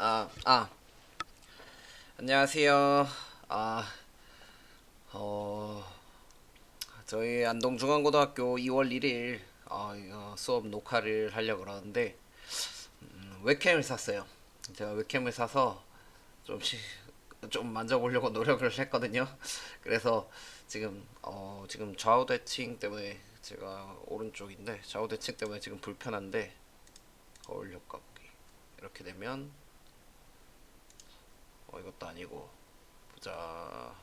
아, 아, 안녕하세요. 아, 어, 저희 안동중앙고등학교 2월 1일 이거 수업 녹화를 하려고 그러는데 웹캠을 샀어요. 제가 웹캠을 사서 좀, 좀 만져보려고 노력을 했거든요. 그래서 지금 좌우 대칭 때문에 제가 오른쪽인데 좌우 대칭 때문에 지금 불편한데 거울 효과 보기 이렇게 되면 이것도 아니고 보자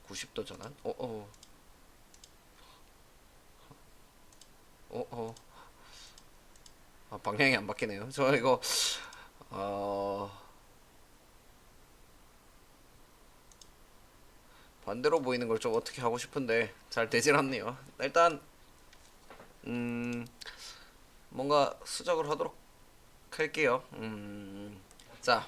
90도 전환? 어. 방향이 안 바뀌네요. 저 이거 어 반대로 보이는 걸 좀 어떻게 하고 싶은데 잘 되질 않네요. 일단 음 뭔가 수정을 하도록 할게요. 자,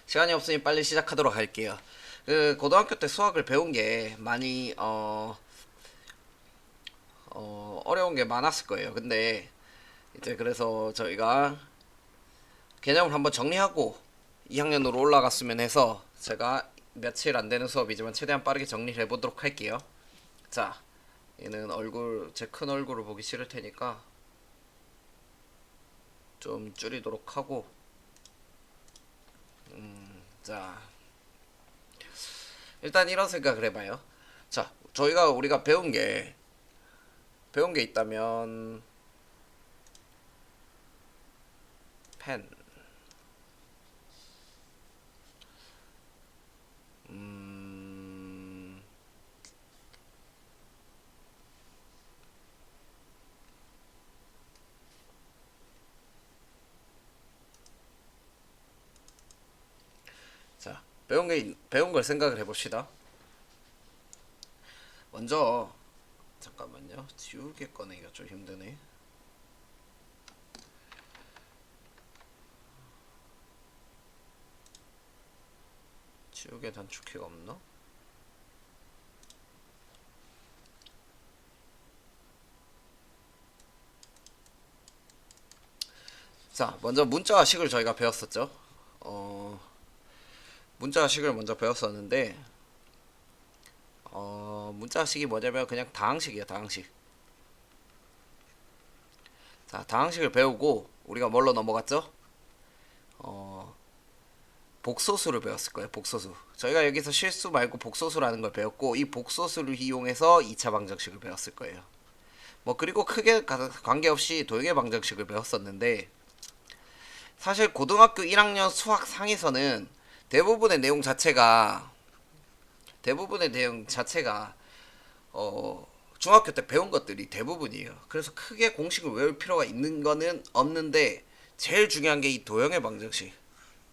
시간이 없으니 빨리 시작하도록 할게요. 그 고등학교 때 수학을 배운 게 많이 어려운 게 많았을 거예요. 근데 이제 그래서 저희가 개념을 한번 정리하고 2학년으로 올라갔으면 해서 제가 며칠 안 되는 수업이지만 최대한 빠르게 정리를 해보도록 할게요. 자, 얘는 제 큰 얼굴을 보기 싫을 테니까 좀 줄이도록 하고, 자, 일단 이런 생각을 해봐요. 자, 우리가 배운 게 있다면, 펜, 음, 자, 배운 걸 생각을 해봅시다. 먼저, 잠깐만요. 지우개 꺼내기가 좀 힘드네. 지우개 단축키가 없나? 자, 먼저 문자식을 저희가 배웠었죠. 어, 문자식을 먼저 배웠었는데, 문자식이 뭐냐면 그냥 다항식이에요, 다항식. 자, 다항식을 배우고 우리가 뭘로 넘어갔죠? 어, 복소수를 배웠을 거예요, 복소수. 저희가 여기서 실수 말고 복소수라는 걸 배웠고, 이 복소수를 이용해서 2차 방정식을 배웠을 거예요. 뭐, 그리고 크게 관계없이 도형의 방정식을 배웠었는데, 사실 고등학교 1학년 수학 상에서는 대부분의 내용 자체가 대부분의 내용 자체가 중학교 때 배운 것들이 대부분이에요. 그래서 크게 공식을 외울 필요가 있는 거는 없는데 제일 중요한 게 이 도형의 방정식.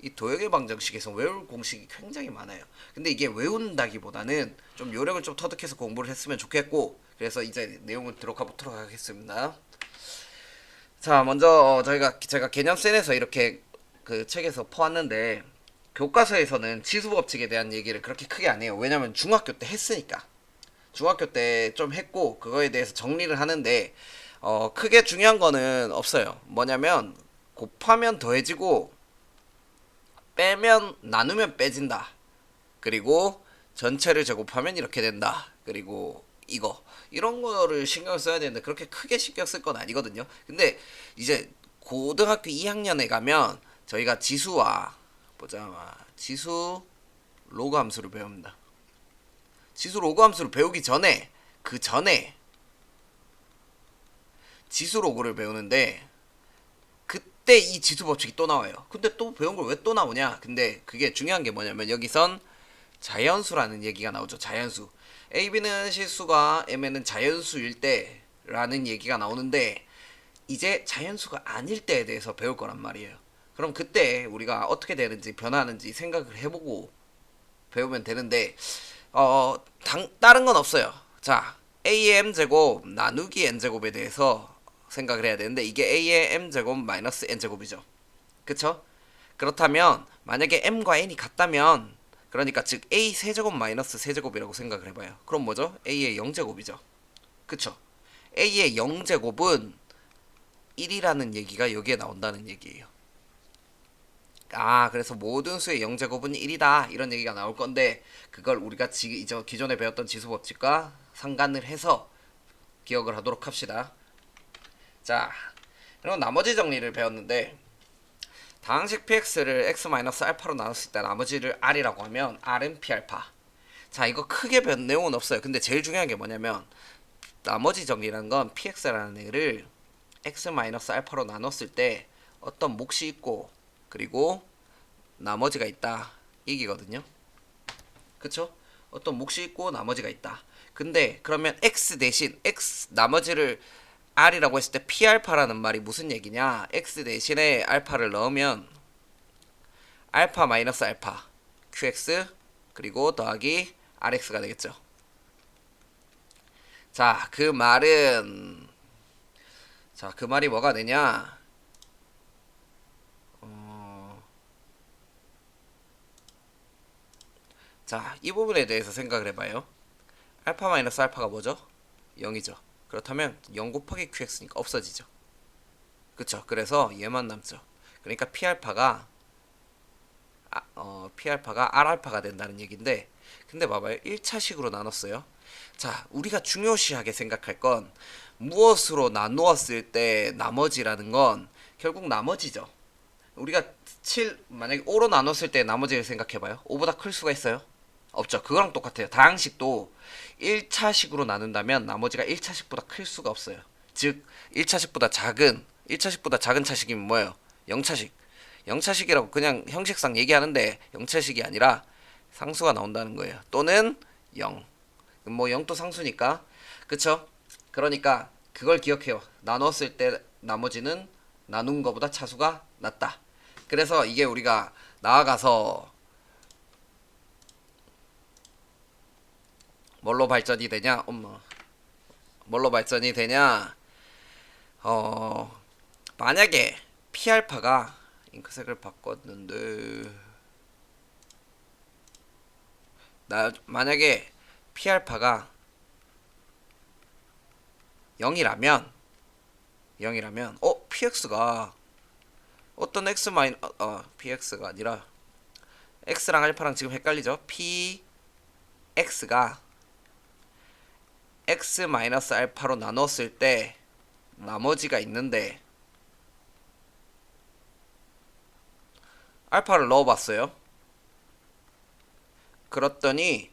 이 도형의 방정식에서 외울 공식이 굉장히 많아요. 근데 이게 외운다기보다는 좀 요령을 좀 터득해서 공부를 했으면 좋겠고 그래서 이제 내용을 들어가 보도록 하겠습니다. 자, 먼저 제가 개념센에서 이렇게 그 책에서 퍼왔는데 교과서에서는 지수법칙에 대한 얘기를 그렇게 크게 안 해요. 왜냐면 중학교 때 했으니까. 중학교 때 좀 했고 그거에 대해서 정리를 하는데 크게 중요한 거는 없어요. 뭐냐면 곱하면 더해지고 빼면 나누면 빼진다. 그리고 전체를 제곱하면 이렇게 된다. 그리고 이런 거를 신경 써야 되는데 그렇게 크게 신경 쓸 건 아니거든요. 근데 이제 고등학교 2학년에 가면 저희가 지수 로그 함수를 배웁니다. 지수 로그 함수를 배우기 전에 그 전에 지수 로그를 배우는데 그때 이 지수 법칙이 또 나와요. 근데 또 배운 걸 왜 또 나오냐? 근데 그게 중요한 게 뭐냐면 여기선 자연수라는 얘기가 나오죠. 자연수. AB는 실수가 M에는 자연수일 때라는 얘기가 나오는데 이제 자연수가 아닐 때에 대해서 배울 거란 말이에요. 그럼 그때 우리가 어떻게 되는지 변하는지 생각을 해보고 배우면 되는데 다른 건 없어요. 자, A의 M제곱 나누기 N제곱에 대해서 생각을 해야 되는데 이게 A의 M제곱 마이너스 N제곱이죠. 그쵸? 그렇다면 만약에 M과 N이 같다면 그러니까 즉 A 세제곱 마이너스 세제곱이라고 생각을 해봐요. 그럼 뭐죠? A의 0제곱이죠. 그쵸? A의 0제곱은 1이라는 얘기가 여기에 나온다는 얘기예요. 아, 그래서 모든 수의 0제곱은 1이다 이런 얘기가 나올 건데 그걸 우리가 기존에 배웠던 지수법칙과 상관을 해서 기억을 하도록 합시다. 자, 그리고 나머지 정리를 배웠는데 다항식 px를 x-알파로 나눴을 때 나머지를 r이라고 하면 r은 p알파. 자, 이거 크게 배운 내용은 없어요. 근데 제일 중요한 게 뭐냐면 나머지 정리라는 건 px라는 애를 x-알파로 나눴을 때 어떤 몫이 있고 그리고 나머지가 있다 이기거든요. 그쵸? 어떤 몫이 있고 나머지가 있다. 근데 그러면 x 대신 x 나머지를 r이라고 했을 때 p알파라는 말이 무슨 얘기냐? x 대신에 알파를 넣으면 알파 마이너스 알파 qx 그리고 더하기 rx가 되겠죠. 자, 그 말이 뭐가 되냐? 자, 이 부분에 대해서 생각을 해봐요. 알파 마이너스 알파가 뭐죠? 0이죠. 그렇다면 0 곱하기 qx니까 없어지죠. 그쵸? 그래서 얘만 남죠. 그러니까 p알파가 r알파가 된다는 얘기인데, 근데 봐봐요. 1차식으로 나눴어요. 자, 우리가 중요시하게 생각할 건 무엇으로 나누었을 때 나머지라는 건 결국 나머지죠. 우리가 만약에 5로 나눴을 때 나머지를 생각해봐요. 5보다 클 수가 있어요? 없죠. 그거랑 똑같아요. 다항식도 1차식으로 나눈다면 나머지가 1차식보다 클 수가 없어요. 즉 1차식보다 작은 차식이면 뭐예요? 0차식. 0차식이라고 그냥 형식상 얘기하는데 0차식이 아니라 상수가 나온다는 거예요. 또는 0. 뭐 0도 상수니까. 그쵸? 그러니까 그걸 기억해요. 나눴을 때 나머지는 나눈 거보다 차수가 낮다. 그래서 이게 우리가 나아가서 뭘로 발전이 되냐? 뭘로 발전이 되냐? 만약에 p알파가 잉크색을 바꿨는데 만약에 p알파가 0이라면 px가 어떤 px가 아니라 x랑 알파랑 지금 헷갈리죠? px가 x-알파로 나눴을 때 나머지가 있는데 알파를 넣어봤어요. 그랬더니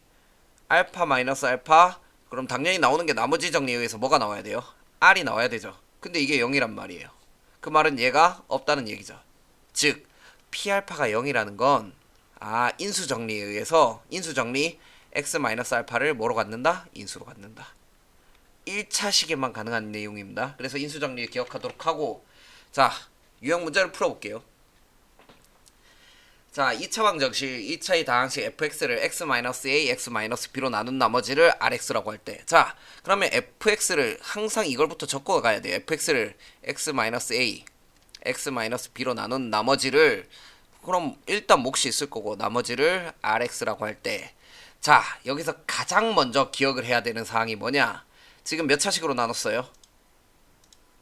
알파 마이너스 알파 그럼 당연히 나오는 게 나머지 정리에 의해서 뭐가 나와야 돼요? r이 나와야 되죠. 근데 이게 0이란 말이에요. 그 말은 얘가 없다는 얘기죠. 즉 p알파가 0이라는 건 인수정리에 의해서 인수정리 x-알파를 뭐로 갖는다? 인수로 갖는다. 1차식에만 가능한 내용입니다. 그래서 인수정리 기억하도록 하고 자, 유형 문제를 풀어볼게요. 자, 2차 방정식 2차의 다항식 fx를 x-a, x-b로 나눈 나머지를 rx라고 할 때 자, 그러면 fx를 항상 이걸부터 적고 가야 돼요. fx를 x-a, x-b로 나눈 나머지를 그럼 일단 몫이 있을 거고 나머지를 rx라고 할 때 자, 여기서 가장 먼저 기억을 해야 되는 사항이 뭐냐? 지금 몇 차식으로 나눴어요?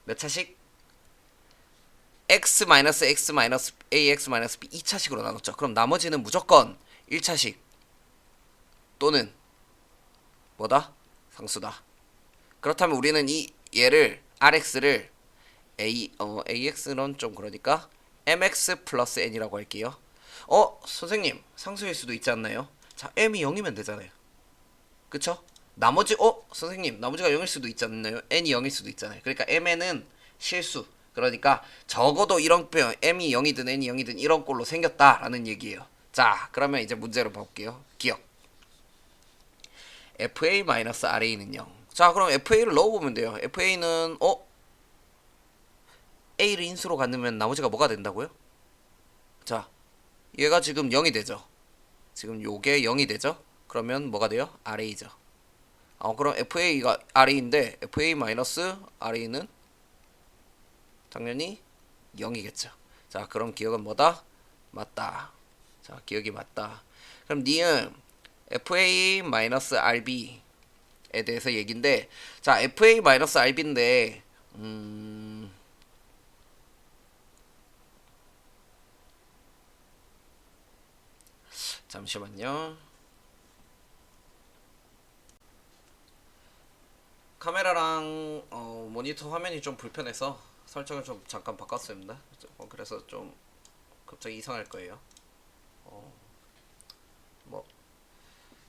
몇 차식? x-a, x-b 2차식으로 나눴죠. 그럼 나머지는 무조건 1차식 또는 뭐다? 상수다. 그렇다면 우리는 얘를 rx를 ax는 좀 그러니까 mx 플러스 n이라고 할게요. 선생님 상수일 수도 있지 않나요? 자, m이 0이면 되잖아요. 그쵸? 선생님 나머지가 0일 수도 있지 않나요? n이 0일 수도 있잖아요. 그러니까 mn은 실수. 그러니까 적어도 이런 표현 m이 0이든 n이 0이든 이런 꼴로 생겼다라는 얘기예요. 자, 그러면 이제 문제로 볼게요. 기억. fa-ra는 0. 자, 그럼 fa를 넣어보면 돼요. fa는 a를 인수로 갖으면 나머지가 뭐가 된다고요? 자, 얘가 지금 0이 되죠. 지금 요게 0이 되죠. 그러면 뭐가 돼요? ra죠. 그럼 fa가 ra인데 fa-ra는 당연히 0이겠죠. 자, 그럼 기억은 뭐다? 맞다. 자, 기억이 맞다. 그럼 니은 fa-rb에 대해서 얘기인데 자, fa-rb인데 잠시만요. 카메라랑 모니터 화면이 좀 불편해서 설정을 좀 잠깐 바꿨습니다. 그래서 좀 갑자기 이상할 거예요. 뭐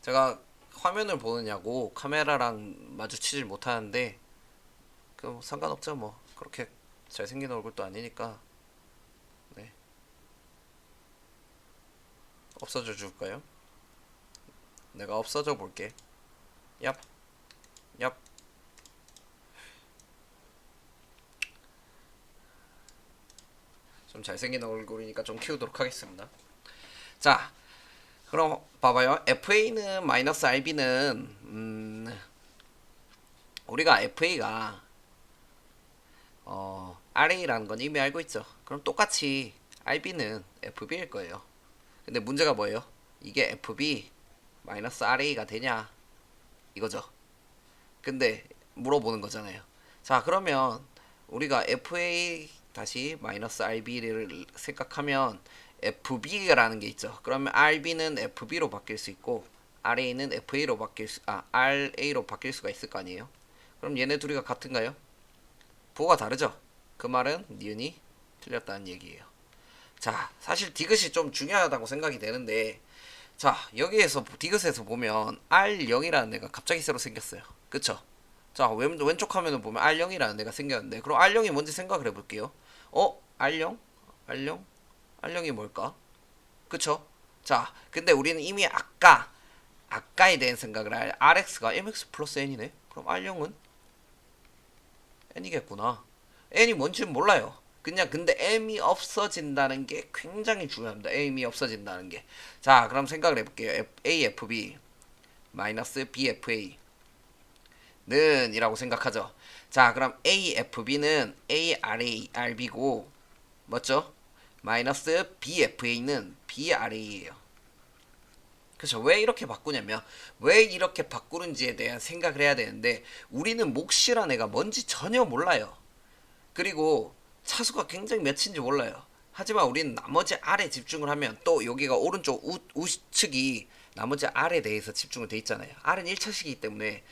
제가 화면을 보느냐고 카메라랑 마주치질 못하는데 그 상관없죠. 뭐 그렇게 잘생긴 얼굴도 아니니까. 네, 없어져 줄까요? 내가 없어져 볼게. 얍, 얍. 좀 잘생긴 얼굴이니까 좀 키우도록 하겠습니다. 자, 그럼 봐봐요. FA는 마이너스 RB는 우리가 FA가 RA라는 건 이미 알고 있죠. 그럼 똑같이 RB는 FB일 거예요. 근데 문제가 뭐예요? 이게 FB 마이너스 RA가 되냐 이거죠. 근데 물어보는 거잖아요. 자, 그러면 우리가 FA 다시 마이너스 RB를 생각하면 FB라는 게 있죠. 그러면 RB는 FB로 바뀔 수 있고 RA는 FA로 RA로 바뀔 수가 있을 거 아니에요. 그럼 얘네 둘이가 같은가요? 부호가 다르죠. 그 말은 니은이 틀렸다는 얘기예요. 자, 사실 디귿이 좀 중요하다고 생각이 되는데, 자, 여기에서 디귿에서 보면 R0이라는 애가 갑자기 새로 생겼어요. 그쵸? 자, 왼쪽 화면을 보면 R0이라는 애가 생겼는데, 그럼 R0이 뭔지 생각을 해볼게요. R0? R0? R0이 뭘까? 그쵸? 자, 근데 우리는 이미 아까에 대한 생각을 RX가 MX 플러스 N이네? 그럼 R0은 N이겠구나. N이 뭔지는 몰라요. 그냥 근데 M이 없어진다는 게 굉장히 중요합니다. M이 없어진다는 게. 자, 그럼 생각을 해볼게요. AFB 마이너스 BFA 는 이라고 생각하죠. 자, 그럼 AFB는 ARARB고 맞죠? 마이너스 BFA는 BRA예요. 그래서 왜 이렇게 바꾸냐면 왜 이렇게 바꾸는지에 대한 생각을 해야 되는데 우리는 몫이란 애가 뭔지 전혀 몰라요. 그리고 차수가 굉장히 몇인지 몰라요. 하지만 우리는 나머지 R에 집중을 하면 또 여기가 오른쪽 우측이 나머지 R에 대해서 집중을 돼 있잖아요. R은 1차식이기 때문에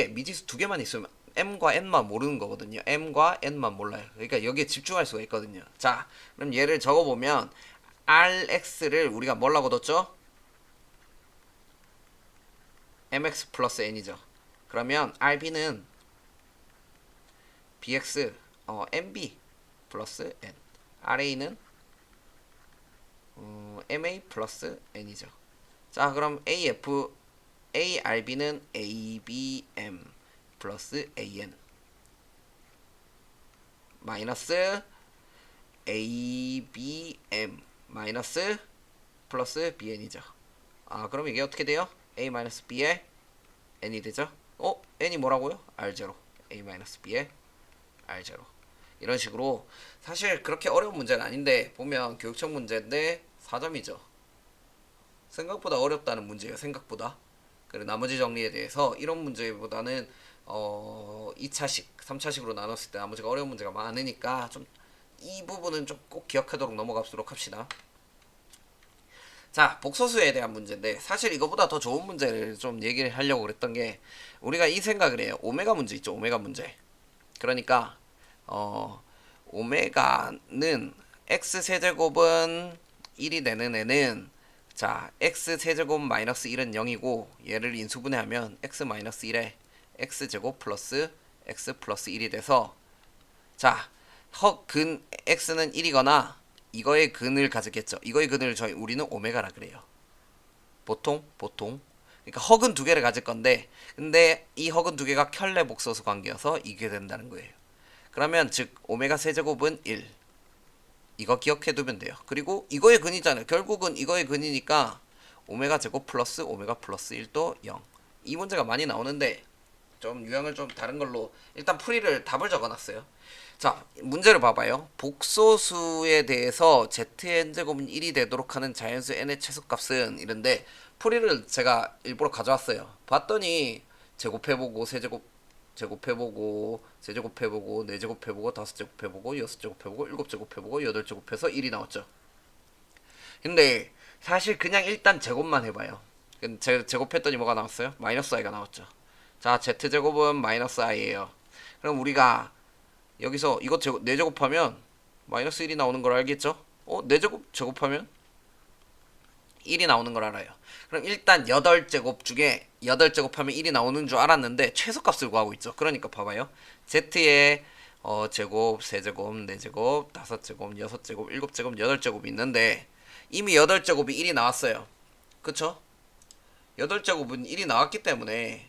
미지수 두 개만 있으면 M과 N만 모르는 거거든요. M과 N만 몰라요. 그러니까 여기에 집중할 수가 있거든요. 자, 그럼 얘를 적어보면 RX를 우리가 뭐라고 뒀죠? MX 플러스 N이죠. 그러면 RB는 BX MB 플러스 N, RA는 MA 플러스 N이죠. 자, 그럼 ARB는 ABM 플러스 AN 마이너스 ABM 마이너스 플러스 BN이죠. 아, 그럼 이게 어떻게 돼요? A 마이너스 B에 N이 되죠? N이 뭐라고요? R0. A 마이너스 B에 R0. 이런 식으로 사실 그렇게 어려운 문제는 아닌데 보면 교육청 문제인데 4점이죠. 생각보다 어렵다는 문제예요. 생각보다. 그리고 나머지 정리에 대해서 이런 문제보다는 2차식, 3차식으로 나눴을 때 나머지가 어려운 문제가 많으니까 좀 이 부분은 좀 꼭 기억하도록 넘어가도록 합시다. 자, 복소수에 대한 문제인데 사실 이거보다 더 좋은 문제를 좀 얘기를 하려고 그랬던 게 우리가 이 생각을 해요. 오메가 문제 있죠. 오메가 문제. 그러니까 오메가는 x 세제곱은 1이 되는 애는 자 x 세제곱 마이너스 1은 0이고 얘를 인수분해하면 x 마이너스 1에 x 제곱 플러스 x 플러스 1이 돼서 자 근 x는 1이거나 이거의 근을 가졌겠죠. 이거의 근을 우리는 오메가라 그래요. 보통 그러니까 허근 두 개를 가질 건데 근데 이 허근 두 개가 켤레 복소수 관계여서 이게 된다는 거예요. 그러면 즉 오메가 세제곱은 1 이거 기억해 두면 돼요. 그리고 이거의 근이잖아요. 결국은 이거의 근이니까 오메가 제곱 플러스 오메가 플러스 1도 0. 이 문제가 많이 나오는데 좀 유형을 좀 다른 걸로 일단 풀이를 답을 적어놨어요. 자, 문제를 봐봐요. 복소수에 대해서 zn제곱은 1이 되도록 하는 자연수 n의 최소값은 이런데 풀이를 제가 일부러 가져왔어요. 봤더니 제곱해보고 세제곱 제곱해보고 세제곱해보고 네제곱해보고 다섯제곱해보고 여섯제곱해보고 일곱제곱해보고 여덟제곱해서 1이 나왔죠. 근데 사실 그냥 일단 제곱만 해봐요. 제곱했더니 뭐가 나왔어요? 마이너스 i가 나왔죠. 자, z제곱은 마이너스 i예요. 그럼 우리가 여기서 이거 4제곱하면 마이너스 1이 나오는 걸 알겠죠? 4제곱 제곱하면 1이 나오는 걸 알아요. 그럼 일단 8제곱 중에 8제곱하면 1이 나오는 줄 알았는데 최소값을 구하고 있죠. 그러니까 봐봐요. z의 제곱, 세제곱, 4제곱, 5제곱, 6제곱, 7제곱, 8제곱이 있는데 이미 8제곱이 1이 나왔어요. 그쵸? 8제곱은 1이 나왔기 때문에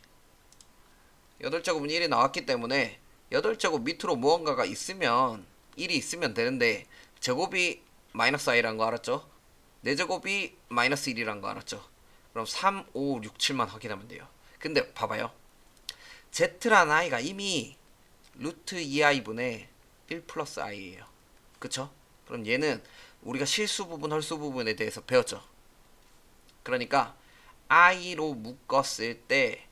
8제곱은 1이 나왔기 때문에 8제곱 밑으로 무언가가 있으면 1이 있으면 되는데 제곱이 마이너스 i라는 거 알았죠? 4제곱이 마이너스 1이라는 거 알았죠? 그럼 3, 5, 6, 7만 확인하면 돼요. 근데 봐봐요. z라는 i가 이미 루트 2i분의 1 플러스 i예요. 그쵸? 그럼 얘는 우리가 실수 부분, 헐수 부분에 대해서 배웠죠. 그러니까 i로 묶었을 때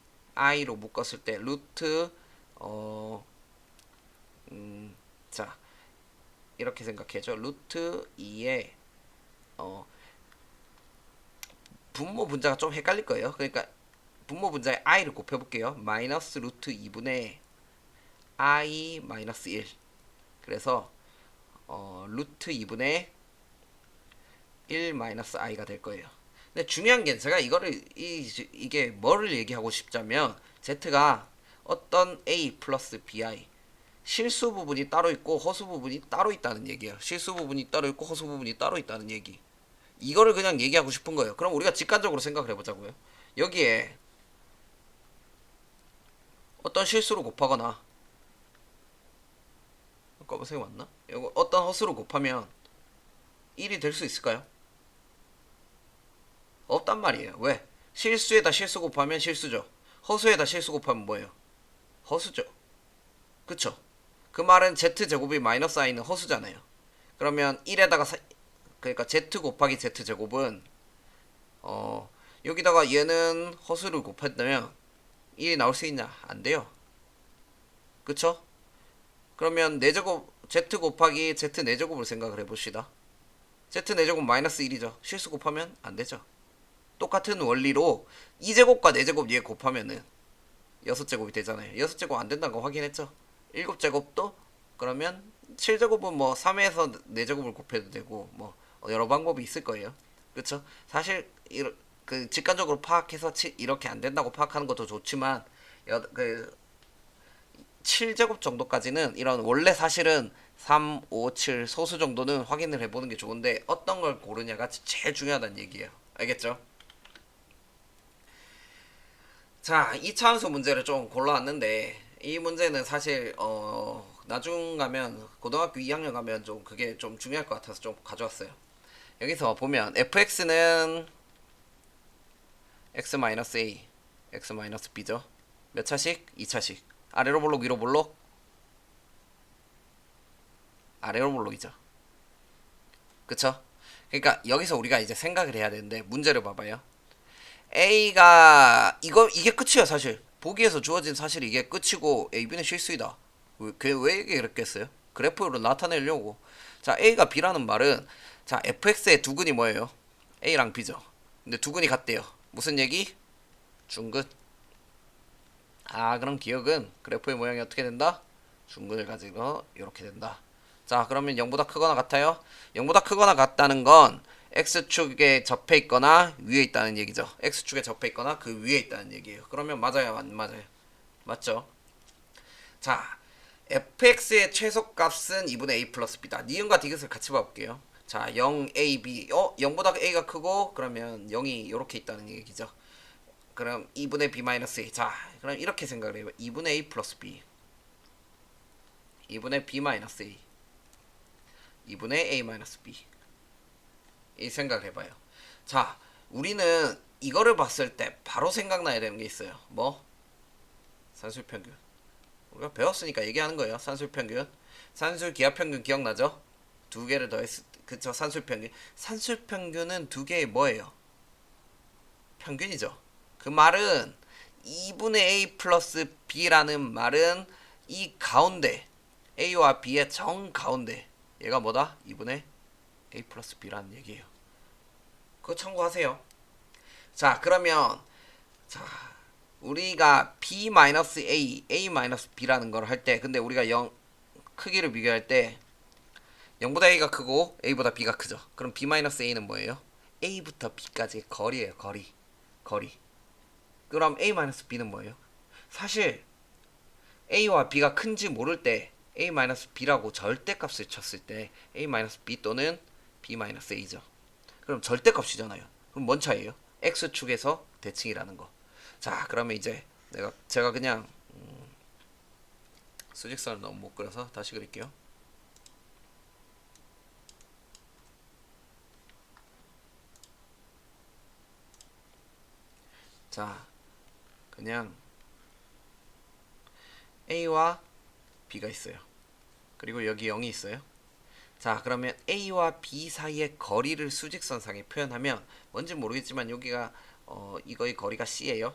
루트 자 이렇게 생각해줘. 루트 2에 분모 분자가 좀 헷갈릴 거예요. 그러니까 분모 분자에 i를 곱해볼게요. 마이너스 루트 2분의 i 마이너스 1. 그래서 루트 2분의 1 마이너스 i가 될 거예요. 근데 중요한 게 제가 이거를 이게 뭐를 얘기하고 싶자면 z가 어떤 a 플러스 bi 실수 부분이 따로 있고 허수 부분이 따로 있다는 얘기예요. 실수 부분이 따로 있고 허수 부분이 따로 있다는 얘기. 이거를 그냥 얘기하고 싶은 거예요. 그럼 우리가 직관적으로 생각을 해보자고요. 여기에 어떤 실수로 곱하거나 검은색이 맞나? 이거 어떤 허수로 곱하면 1이 될 수 있을까요? 없단 말이에요. 왜? 실수에다 실수 곱하면 실수죠. 허수에다 실수 곱하면 뭐예요? 허수죠. 그쵸? 그 말은 z제곱이 마이너스 i는 허수잖아요. 그러면 1에다가 그러니까 z 곱하기 z제곱은 여기다가 얘는 허수를 곱했다면 1이 나올 수 있냐? 안 돼요. 그쵸? 그러면 4제곱 z 곱하기 z 4제곱을 생각을 해봅시다. z 4제곱 마이너스 1이죠. 실수 곱하면 안 되죠. 똑같은 원리로 2제곱과 4제곱 얘 곱하면은 6제곱이 되잖아요. 6제곱 안 된다는 거 확인했죠. 7제곱도 그러면 7제곱은 뭐 3에서 4제곱을 곱해도 되고 뭐 여러 방법이 있을 거예요. 그쵸? 사실 그 직관적으로 파악해서 이렇게 안 된다고 파악하는 것도 좋지만 그 7제곱 정도까지는 이런 원래 사실은 3, 5, 7 소수 정도는 확인을 해보는 게 좋은데 어떤 걸 고르냐가 제일 중요하다는 얘기예요. 알겠죠? 자, 2차함수 문제를 좀 골라왔는데 이 문제는 사실 나중 가면 고등학교 2학년 가면 좀 그게 좀 중요할 것 같아서 좀 가져왔어요. 여기서 보면 fx는 x-a, x-b죠. 몇 차식? 2차식. 아래로 볼록 위로 볼록? 아래로 볼록이죠. 그쵸? 그러니까 여기서 우리가 이제 생각을 해야 되는데 문제를 봐봐요. A가 이게 끝이야 사실. 보기에서 주어진 사실 이게 끝이고 AB는 실수이다. 왜 이게 그랬겠어요? 그래프로 나타내려고. 자, A가 B라는 말은 자 fx의 두근이 뭐예요? A랑 B죠. 근데 두근이 같대요. 무슨 얘기? 중근. 아, 그럼 기억은 그래프의 모양이 어떻게 된다? 중근을 가지고 이렇게 된다. 자, 그러면 0보다 크거나 같아요? 0보다 크거나 같다는 건 x축에 접해 있거나 위에 있다는 얘기죠. x축에 접해 있거나 그 위에 있다는 얘기예요. 그러면 맞아요, 안 맞아요? 맞죠? 자, fx의 최소값은 2분의 a 플러스 b다. 니은과 디귿을 같이 봐볼게요. 자, 0ab 0보다 a가 크고 그러면 0이 이렇게 있다는 얘기죠. 그럼 2분의 b 마이너스 a. 자, 그럼 이렇게 생각을 해요. 2분의 a 플러스 b 2분의 b 마이너스 a 2분의 a 마이너스 b 이 생각을 해봐요. 자, 우리는 이거를 봤을 때 바로 생각나야 되는 게 있어요. 뭐? 산술평균. 우리가 배웠으니까 얘기하는 거예요. 산술평균. 산술 기하평균 기억나죠? 두 개를 더했을 때 그쵸? 산술평균. 산술평균은 두 개의 뭐예요? 평균이죠. 그 말은 2분의 a 플러스 b라는 말은 이 가운데 a와 b의 정 가운데 얘가 뭐다? 2분의 a 플러스 b라는 얘기예요. 그거 참고하세요. 자, 그러면 자, 우리가 b-a, a-b라는 걸 할 때, 근데 우리가 0 크기를 비교할 때 0보다 a가 크고 a보다 b가 크죠. 그럼 b-a는 뭐예요? a부터 b까지의 거리예요. 거리. 그럼 a-b는 뭐예요? 사실 a와 b가 큰지 모를 때 a-b라고 절대값을 쳤을 때 a-b 또는 b-a죠. 그럼 절대값이잖아요. 그럼 뭔 차이예요? x축에서 대칭이라는 거. 자, 그러면 이제 제가 그냥 수직선을 너무 못 그려서 다시 그릴게요. 자, 그냥 a와 b가 있어요. 그리고 여기 0이 있어요. 자, 그러면 a와 b 사이의 거리를 수직선상에 표현하면 뭔지 모르겠지만 여기가 이거의 거리가 c예요.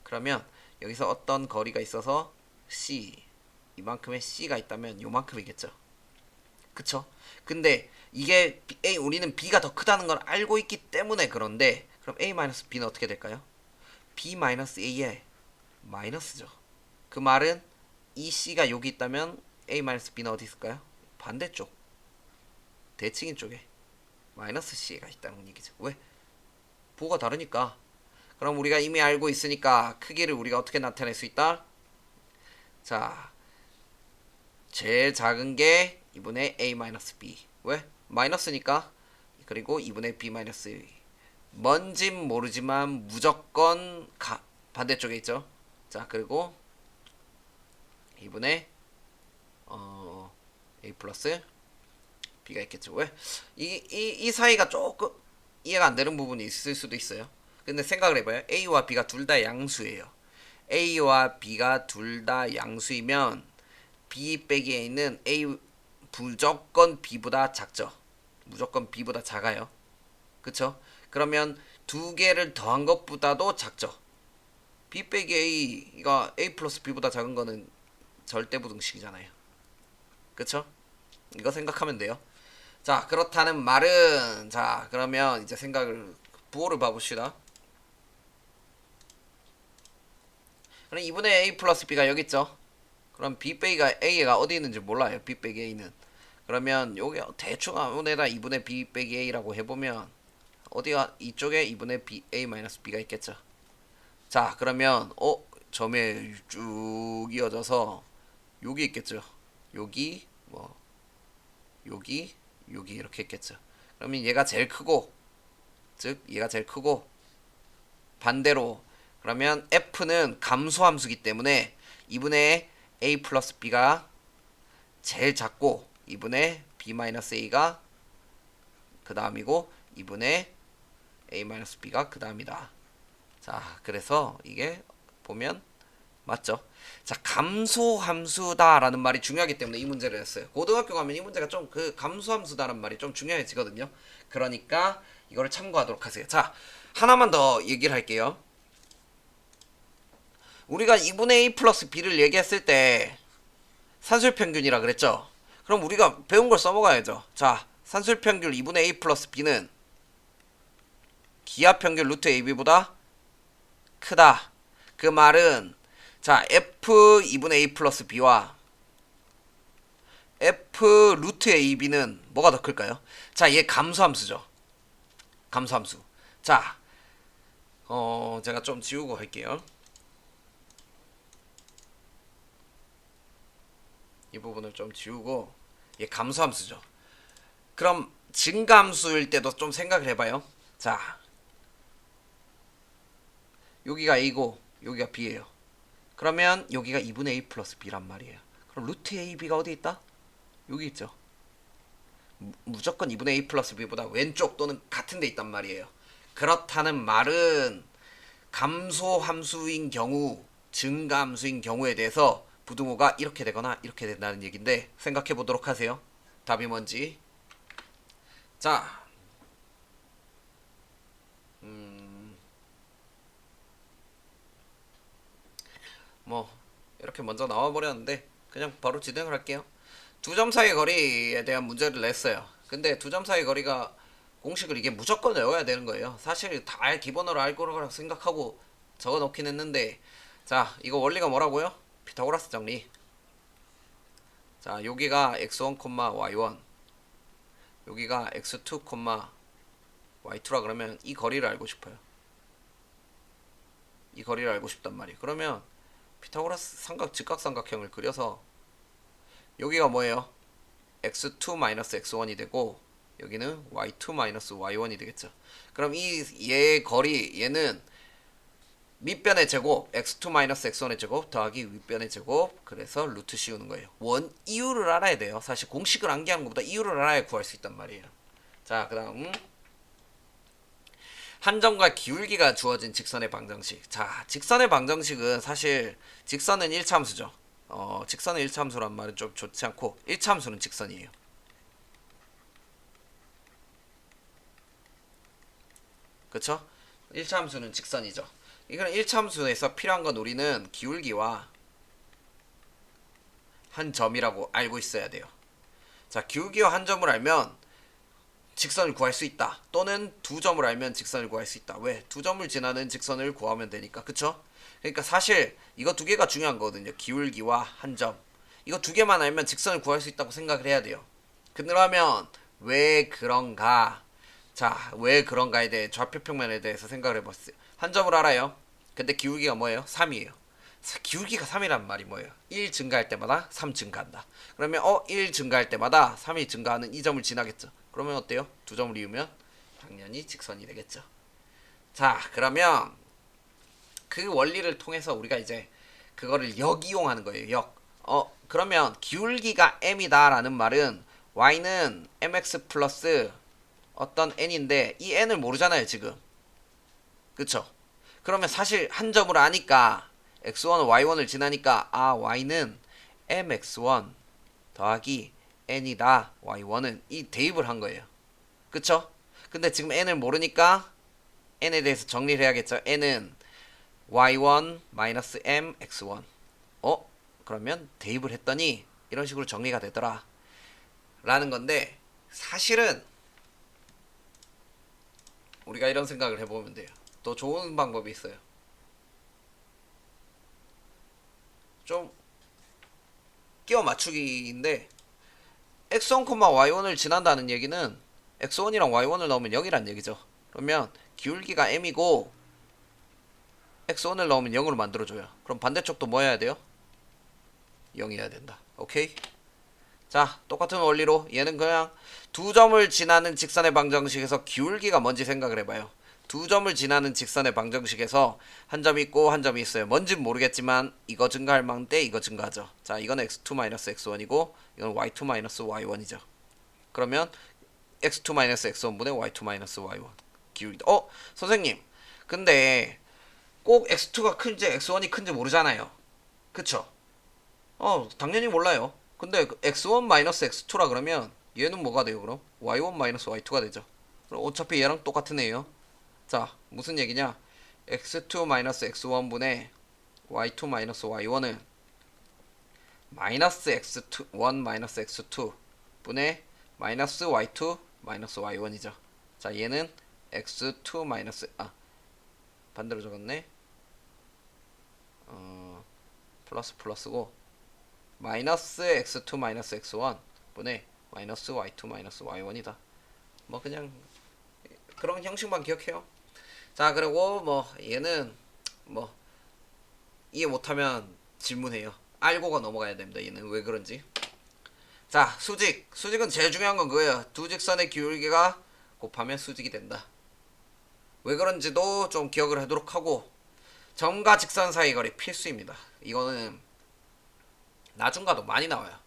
그러면 여기서 어떤 거리가 있어서 c, 이만큼의 c가 있다면 요만큼이겠죠. 그쵸? 근데 이게 우리는 b가 더 크다는 걸 알고 있기 때문에 그런데, 그럼 a-b는 어떻게 될까요? b-a의 마이너스죠. 그 말은 이 c가 여기 있다면 a-b는 어디 있을까요? 반대쪽, 대칭인 쪽에 마이너스 c가 있다는 얘기죠. 왜? 부호가 다르니까. 그럼 우리가 이미 알고 있으니까 크기를 우리가 어떻게 나타낼 수 있다? 자, 제일 작은 게 2분의 a-b. 왜? 마이너스니까. 그리고 2분의 b-a. 뭔진 모르지만 무조건 반대쪽에 있죠. 자, 그리고 2분의 a 플러스 b가 있겠죠. 왜? 이 사이가 조금 이해가 안 되는 부분이 있을 수도 있어요. 근데 생각을 해봐요. a와 b가 둘 다 양수예요. a와 b가 둘 다 양수이면 b 빼기 a는 a 무조건 b보다 작죠. 무조건 b보다 작아요. 그쵸? 그러면 두 개를 더한 것보다도 작죠. b 빼기 a가 a 플러스 b보다 작은 거는 절대부등식이잖아요. 그쵸? 이거 생각하면 돼요. 자, 그렇다는 말은, 자, 그러면 이제 부호를 봐봅시다. 그럼 2분의 a 플러스 b가 여기 있죠. 그럼 b 빼기가 a가 어디 있는지 몰라요. b 빼기 a는. 그러면 요게 대충 아무데나 2분의 b 빼기 a라고 해보면 어디가 이쪽에 2분의 a 마이너스 b가 있겠죠. 자, 그러면 점에 쭉 이어져서 여기 있겠죠. 여기 뭐 여기 이렇게 있겠죠. 그러면 얘가 제일 크고, 즉 얘가 제일 크고, 반대로 그러면 f는 감소함수기 때문에 2분의 a 플러스 b가 제일 작고 2분의 b 마이너스 a가 그 다음이고 2분의 a 마이너스 b가 그 다음이다. 자, 그래서 이게 보면 맞죠? 자, 감소함수다라는 말이 중요하기 때문에 이 문제를 했어요. 고등학교 가면 이 문제가 좀 그 감소함수다라는 말이 좀 중요해지거든요. 그러니까 이거를 참고하도록 하세요. 자, 하나만 더 얘기를 할게요. 우리가 2분의 a 플러스 b를 얘기했을 때 산술평균이라 그랬죠? 그럼 우리가 배운 걸 써먹어야죠. 자, 산술평균 2분의 a 플러스 b는 기하평균 루트 ab보다 크다. 그 말은 자, f 2분의 a 플러스 b와 f 루트 ab는 뭐가 더 클까요? 자, 얘 감소함수죠. 감소함수. 자, 제가 좀 지우고 할게요. 이 부분을 좀 지우고, 얘 감소함수죠. 그럼 증가함수일 때도 좀 생각을 해봐요. 자, 여기가 a고 여기가 b예요. 그러면 여기가 2분의 a 플러스 b란 말이에요. 그럼 루트 ab가 어디 있다? 여기 있죠. 무조건 2분의 a 플러스 b보다 왼쪽 또는 같은 데 있단 말이에요. 그렇다는 말은 감소함수인 경우, 증가함수인 경우에 대해서 부등호가 이렇게 되거나 이렇게 된다는 얘기인데 생각해 보도록 하세요. 답이 뭔지. 자, 뭐 이렇게 먼저 나와버렸는데 그냥 바로 진행을 할게요. 두 점 사이의 거리에 대한 문제를 냈어요. 근데 두 점 사이의 거리가 공식을 이게 무조건 외워야 되는 거예요. 사실 다 기본으로 알 거라고 생각하고 적어 놓긴 했는데, 자, 이거 원리가 뭐라고요? 피타고라스 정리. 자, 여기가 x1, y1, 여기가 x2, y2라 그러면 이 거리를 알고 싶어요. 이 거리를 알고 싶단 말이에요. 그러면 피타고라스 직각삼각형을 그려서 여기가 뭐예요? x2-x1이 되고 여기는 y2-y1이 되겠죠. 그럼 얘의 거리, 얘는 밑변의 제곱 x2-x1의 제곱 더하기 윗변의 제곱, 그래서 루트 씌우는 거예요. 이유를 알아야 돼요. 사실 공식을 암기하는 것보다 이유를 알아야 구할 수 있단 말이에요. 자, 그 다음 한 점과 기울기가 주어진 직선의 방정식. 자, 직선의 방정식은 사실 직선은 1참수죠. 직선은 1참수란 말은 좀 좋지 않고 1참수는 직선이에요. 그쵸? 1참수는 직선이죠. 이건 1참수에서 필요한 건 우리는 기울기와 한 점이라고 알고 있어야 돼요. 자, 기울기와 한 점을 알면 직선을 구할 수 있다. 또는 두 점을 알면 직선을 구할 수 있다. 왜? 두 점을 지나는 직선을 구하면 되니까. 그쵸? 그러니까 사실 이거 두 개가 중요한 거거든요. 기울기와 한 점. 이거 두 개만 알면 직선을 구할 수 있다고 생각을 해야 돼요. 그러면 왜 그런가? 자, 왜 그런가에 대해 좌표평면에 대해서 생각을 해봤어요. 한 점을 알아요. 근데 기울기가 뭐예요? 3이에요. 기울기가 3이란 말이 뭐예요? 1 증가할 때마다 3 증가한다. 그러면 1 증가할 때마다 3이 증가하는 이 점을 지나겠죠. 그러면 어때요? 두 점을 이으면 당연히 직선이 되겠죠. 자, 그러면 그 원리를 통해서 우리가 이제 그거를 역이용하는 거예요. 그러면 기울기가 m이다 라는 말은 y는 mx 플러스 어떤 n인데 이 n을 모르잖아요 지금. 그쵸? 그러면 사실 한 점을 아니까 x1은 y1을 지나니까 y는 mx1 더하기 n이다 y1은 이 대입을 한 거예요. 그쵸? 근데 지금 n을 모르니까 n에 대해서 정리를 해야겠죠. n은 y1 마이너스 m x1. 그러면 대입을 했더니 이런 식으로 정리가 되더라 라는 건데, 사실은 우리가 이런 생각을 해보면 돼요. 또 좋은 방법이 있어요. 좀 끼워 맞추기인데, x1, y1을 지난다는 얘기는 x1이랑 y1을 넣으면 0이란 얘기죠. 그러면 기울기가 m이고 x1을 넣으면 0으로 만들어줘요. 그럼 반대쪽도 뭐 해야 돼요? 0이어야 된다. 오케이? 자, 똑같은 원리로 얘는 그냥 두 점을 지나는 직선의 방정식에서 기울기가 뭔지 생각을 해봐요. 두 점을 지나는 직선의 방정식에서 한 점이 있고 한 점이 있어요. 뭔진 모르겠지만 이거 증가할 만한데 이거 증가하죠. 자, 이거는 x2-x1이고 이건 y2-y1이죠. 그러면 x2-x1분의 y2-y1 기울기. 선생님, 근데 꼭 x2가 큰지 x1이 큰지 모르잖아요. 그쵸? 당연히 몰라요. 근데 x1-x2라 그러면 얘는 뭐가 돼요 그럼? y1-y2가 되죠. 그럼 어차피 얘랑 똑같은 애예요. 자, 무슨 얘기냐? x2-x1분의 y2-y1은 마이너스 x1 x2분의 마이너스 y2-y1이죠. 자, 얘는 x2 마이너스 반대로 적었네. 플러스 플러스고 마이너스 x2 마이너스 x1 분의 마이너스 y2 마이너스 y1이다. 뭐 그냥 그런 형식만 기억해요. 자, 그리고 뭐 얘는 뭐 이해 못하면 질문해요. 알고가 넘어가야 됩니다. 얘는 왜 그런지. 자, 수직은 제일 중요한 건 그거예요. 두 직선의 기울기가 곱하면 수직이 된다. 왜 그런지도 좀 기억을 하도록 하고, 점과 직선 사이 거리 필수입니다. 이거는 나중가도 많이 나와요.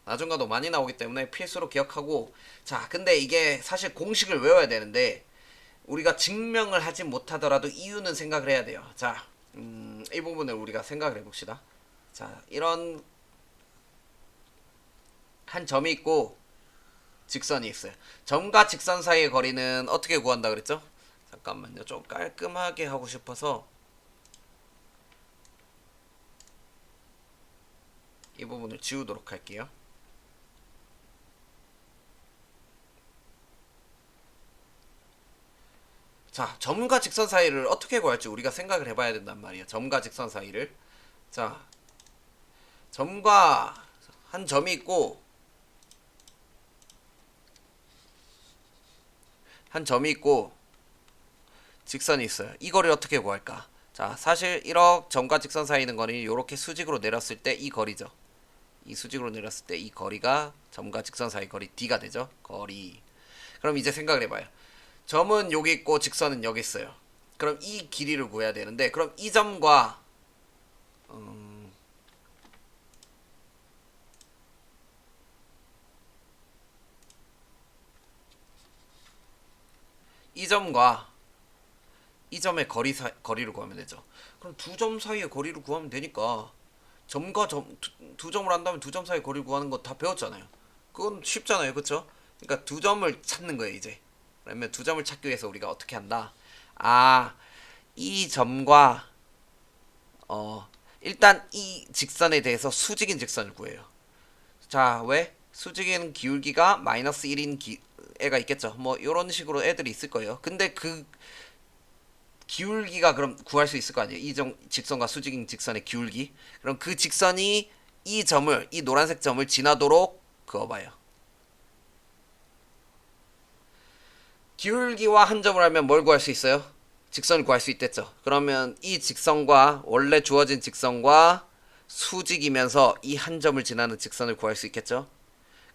나중가도 많이 나오기 때문에 필수로 기억하고, 자, 근데 이게 사실 공식을 외워야 되는데 우리가 증명을 하지 못하더라도 이유는 생각을 해야 돼요. 자, 이 부분을 우리가 생각을 해봅시다. 자, 이런 한 점이 있고 직선이 있어요. 점과 직선 사이의 거리는 어떻게 구한다 그랬죠? 잠깐만요. 좀 깔끔하게 하고 싶어서 이 부분을 지우도록 할게요. 자, 점과 직선 사이를 어떻게 구할지 우리가 생각을 해봐야 된단 말이에요. 점과 직선 사이를. 자, 점과 한 점이 있고 한 점이 있고 직선이 있어요. 이 거리를 어떻게 구할까? 자, 사실 1억 점과 직선 사이 있는 거리 이렇게 수직으로 내렸을 때 이 거리죠. 이 수직으로 내렸을 때 이 거리가 점과 직선 사이 거리 D가 되죠. 거리. 그럼 이제 생각을 해봐요. 점은 여기 있고 직선은 여기 있어요. 그럼 이 길이를 구해야 되는데 그럼 이 점과 이 점과 이 점의 거리를 구하면 되죠. 그럼 두 점 사이의 거리를 구하면 되니까 점과 두 점을 한다면 두 점 사이 거리를 구하는 거 다 배웠잖아요. 그건 쉽잖아요. 그쵸? 그러니까 두 점을 찾는 거예요 이제. 그러면 두 점을 찾기 위해서 우리가 어떻게 한다? 아, 이 점과 일단 이 직선에 대해서 수직인 직선을 구해요. 자, 왜? 수직인 기울기가 마이너스 1인 애가 있겠죠. 뭐 이런 식으로 애들이 있을 거예요. 근데 그 기울기가 그럼 구할 수 있을 거 아니에요. 이 직선과 수직인 직선의 기울기. 그럼 그 직선이 이 노란색 점을 지나도록 그어봐요. 기울기와 한 점을 하면 뭘 구할 수 있어요? 직선을 구할 수 있댔죠. 그러면 이 직선과 원래 주어진 직선과 수직이면서 이 한 점을 지나는 직선을 구할 수 있겠죠.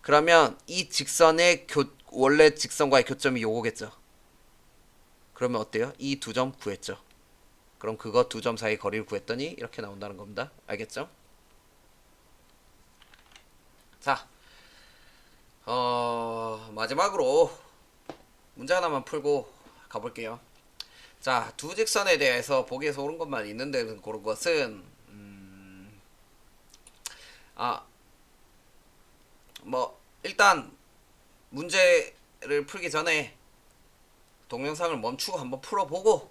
그러면 이 직선의 원래 직선과의 교점이 요거겠죠. 그러면 어때요? 이 두 점 구했죠. 그럼 그거 두 점 사이 거리를 구했더니 이렇게 나온다는 겁니다. 알겠죠? 자, 마지막으로 문제 하나만 풀고 가볼게요. 자, 두 직선에 대해서 보기에서 옳은 것만 있는데 고른 것은 아, 뭐 일단 문제를 풀기 전에 동영상을 멈추고 한번 풀어보고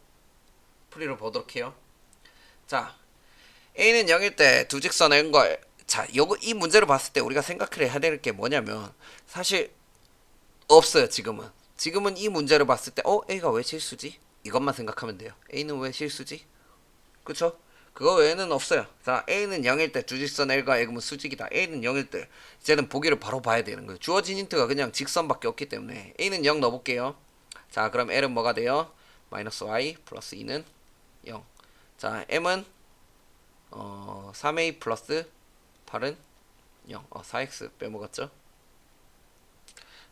풀이를 보도록 해요. 자, A는 0일 때 두 직선의 근거에 자, 이 문제를 봤을 때 우리가 생각해야 될 게 뭐냐면 사실 없어요. 지금은 이 문제를 봤을 때 A가 왜 실수지? 이것만 생각하면 돼요. A는 왜 실수지? 그쵸? 그거 외에는 없어요. 자, A는 0일 때 주직선 L과 L은 수직이다. A는 0일 때 이제는 보기를 바로 봐야 되는 거예요. 주어진 힌트가 그냥 직선밖에 없기 때문에 A는 0 넣어볼게요. 자, 그럼 L은 뭐가 돼요? 마이너스 Y 플러스 2는 0. 자, M은 3A 플러스 8은 0. 4X 빼먹었죠?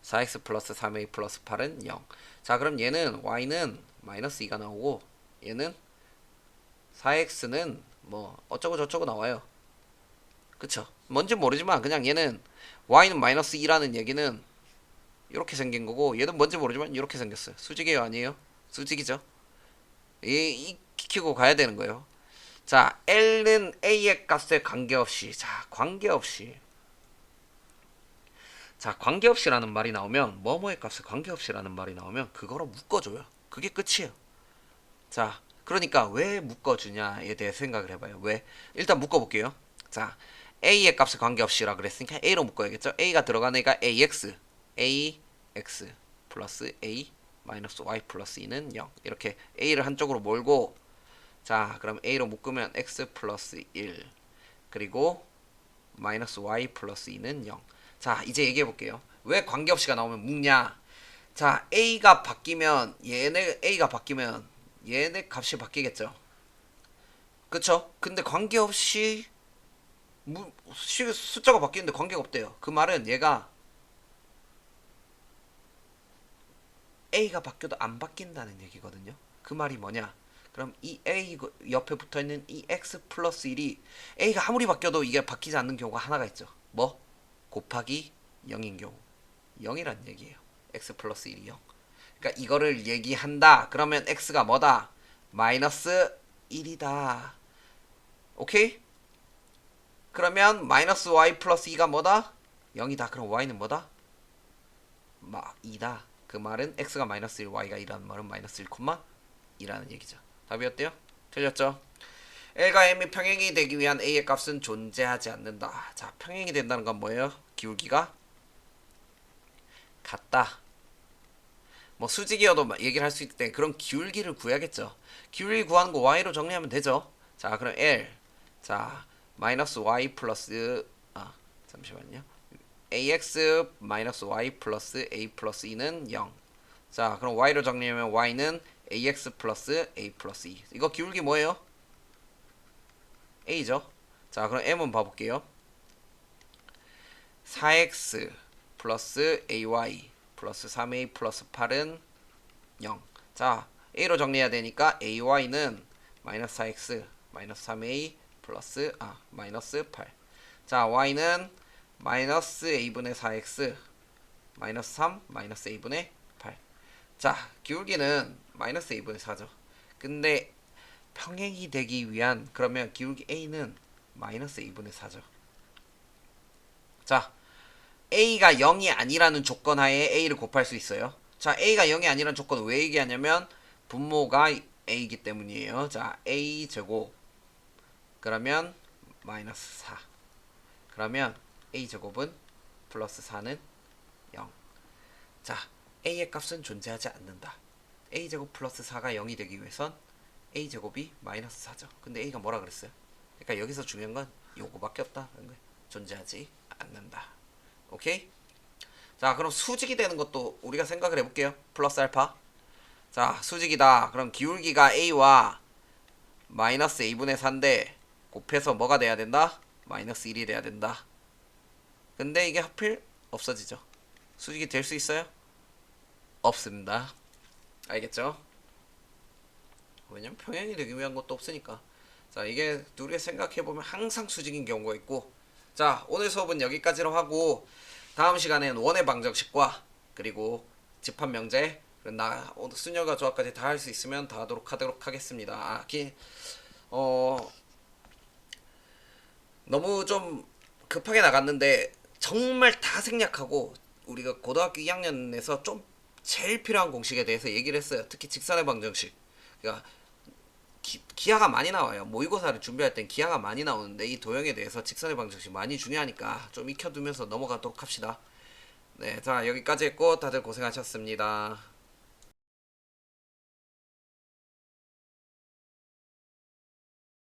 4X 플러스 3A 플러스 8은 0. 자, 그럼 얘는 Y는 마이너스 2가 나오고 얘는 4x는 뭐 어쩌고 저쩌고 나와요. 그쵸? 뭔지 모르지만 그냥 얘는 y는 마이너스 2라는 얘기는 이렇게 생긴 거고 얘는 뭔지 모르지만 이렇게 생겼어요. 수직이에요 아니에요? 수직이죠. 이 키고 가야 되는 거예요. 자, L는 A의 값에 관계없이 관계없이라는 말이 나오면 뭐뭐의 값에 관계없이라는 말이 나오면 그거로 묶어줘요. 그게 끝이에요. 자, 그러니까 왜 묶어주냐에 대해 생각을 해봐요. 왜? 일단 묶어볼게요. 자, A의 값에 관계없이라 그랬으니까 A로 묶어야겠죠. A가 들어간 애가 AX 플러스 A 마이너스 Y 플러스 2는 0. 이렇게 A를 한쪽으로 몰고 자, 그럼 A로 묶으면 X 플러스 1 그리고 마이너스 Y 플러스 2는 0. 자, 이제 얘기해볼게요. 왜 관계없이가 나오면 묶냐. 자, A가 바뀌면 얘네 값이 바뀌겠죠. 그쵸? 근데 관계없이 숫자가 바뀌는데 관계가 없대요. 그 말은 얘가 A가 바뀌어도 안 바뀐다는 얘기거든요. 그 말이 뭐냐? 그럼 이 A 옆에 붙어있는 이 X 플러스 1이 A가 아무리 바뀌어도 이게 바뀌지 않는 경우가 하나가 있죠. 뭐? 곱하기 0인 경우. 0이란 얘기예요. X 플러스 1이 0. 그러니까 이거를 얘기한다. 그러면 X가 뭐다? 마이너스 1이다. 오케이? 그러면 마이너스 Y 플러스 2가 뭐다? 0이다. 그럼 Y는 뭐다? 2다. 그 말은 X가 마이너스 1, Y가 2라는 말은 마이너스 1, 2라는 얘기죠. 답이 어때요? 틀렸죠? L과 M이 평행이 되기 위한 A의 값은 존재하지 않는다. 자, 평행이 된다는 건 뭐예요? 기울기가 같다. 뭐 수직이어도 얘기를 할 수 있기 때문에 그런 기울기를 구해야겠죠. 기울기 구하는 거 y로 정리하면 되죠. 자, 그럼 L. 자, 마이너스 y 플러스 잠시만요. ax 마이너스 y 플러스 a 플러스 2는 0. 자, 그럼 y로 정리하면 y는 ax 플러스 a 플러스 2. 이거 기울기 뭐예요? a죠. 자, 그럼 m은 봐볼게요. 4x 플러스 ay 플러스 3a 플러스 8은 0. 자, a로 정리해야 되니까 ay는 마이너스 4x 마이너스 3a 플러스 마이너스 8. 자, y는 마이너스 a분의 4x 마이너스 3 마이너스 a분의 8. 자, 기울기는 마이너스 a분의 4죠. 근데 평행이 되기 위한 그러면 기울기 a는 마이너스 a분의 4죠. 자, a가 0이 아니라는 조건 하에 a를 곱할 수 있어요. 자, a가 0이 아니라는 조건은 왜 얘기하냐면 분모가 a이기 때문이에요. 자, a 제곱 그러면 마이너스 4. 그러면 a 제곱은 플러스 4는 0. 자, a의 값은 존재하지 않는다. a 제곱 플러스 4가 0이 되기 위해선 a 제곱이 마이너스 4죠. 근데 a가 뭐라 그랬어요? 그러니까 여기서 중요한 건 요거밖에 없다. 존재하지 않는다. 오케이? 자, 그럼 수직이 되는 것도 우리가 생각을 해볼게요. 플러스 알파. 자, 수직이다. 그럼 기울기가 a와 마이너스 a분의 4인데 곱해서 뭐가 돼야 된다? 마이너스 1이 돼야 된다. 근데 이게 하필 없어지죠. 수직이 될 수 있어요? 없습니다. 알겠죠? 왜냐면 평행이 되기 위한 것도 없으니까. 자, 이게 우리가 생각해보면 항상 수직인 경우가 있고. 자, 오늘 수업은 여기까지로 하고 다음 시간에는 원의 방정식과 그리고 집합 명제 그리고 오늘 수녀가 조합까지 다 할 수 있으면 다 하도록 하겠습니다. 너무 좀 급하게 나갔는데 정말 다 생략하고 우리가 고등학교 2학년에서 좀 제일 필요한 공식에 대해서 얘기를 했어요. 특히 직선의 방정식. 그러니까 기하가 많이 나와요. 모의고사를 준비할 땐 기하가 많이 나오는데 이 도형에 대해서 직선의 방정식 많이 중요하니까 좀 익혀두면서 넘어가도록 합시다. 네, 자, 여기까지 했고 다들 고생하셨습니다.